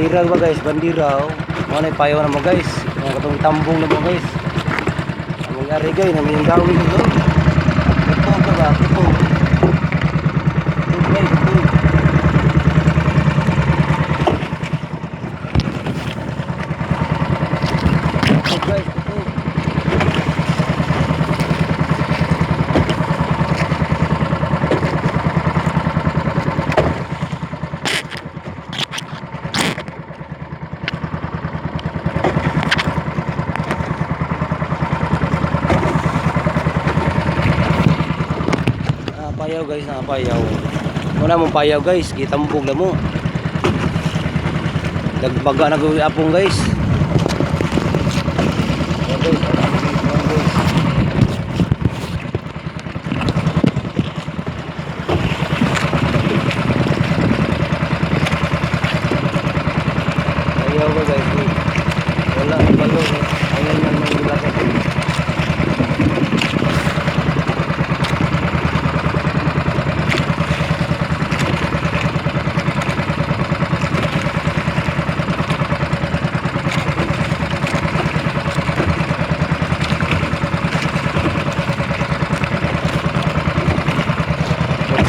Bandira ba guys, bandira oh. Ano yung payaw na mo guys. Mga katong tambong na mo guys. Ang nangyari guys, namin yung gawin nyo. Ito ka ba? Ito. Ito guys, ito. Ito guys, ito. Payaw guys, payaw. Wala mong payaw guys, gitambog na mo. Dagbaga na gawin apong guys. Ayan guys, payaw ba guys? Wala ang payaw. Ayan yung manggilasa ko.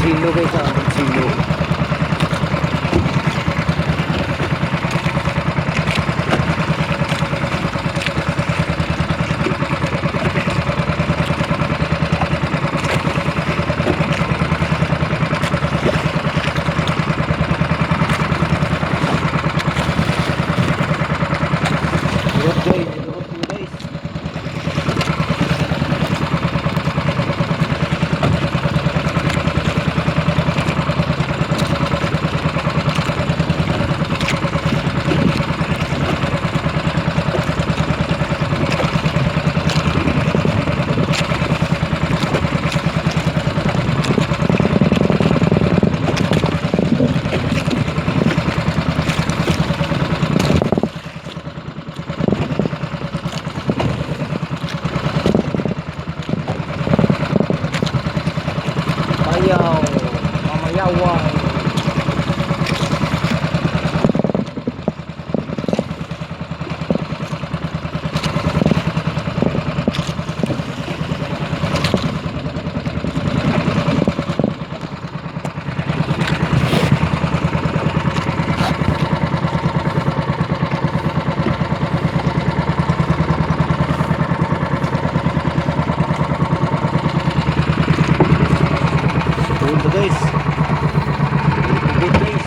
Silo guys, silo. Payaw, mamayawan. Ito guys, good guys.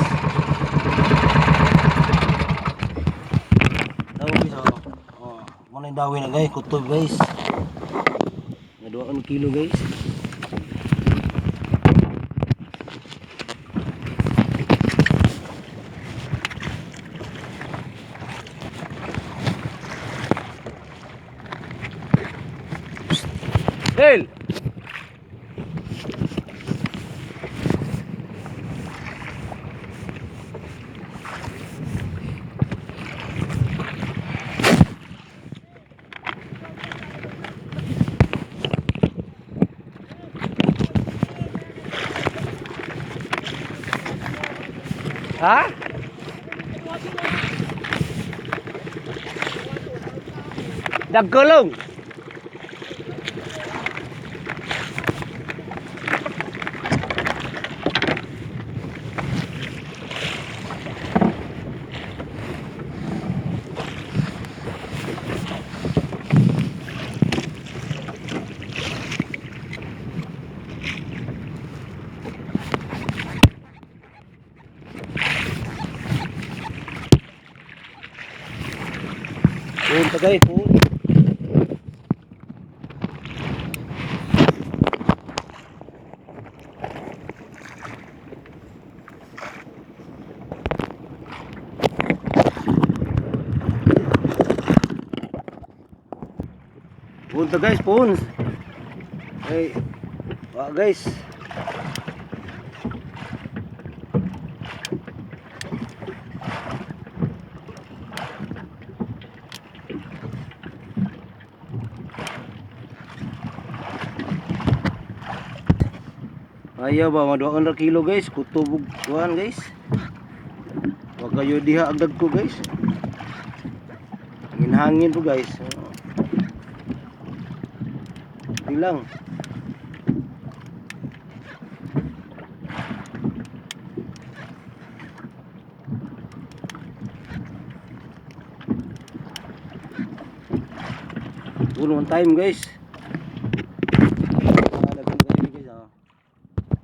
Daw guys, muna yung dawin na guys, kutob guys. Nga 2 kilo guys. Del! Ha? Dagkulong. Punta guys, punta. Punta guys, punta. Hey, guys. Ayaw ba, 200 kilo guys, kutubog kuhan guys. Wag kayo diha agad ko guys. Hangin po guys. Lang. Puno time guys.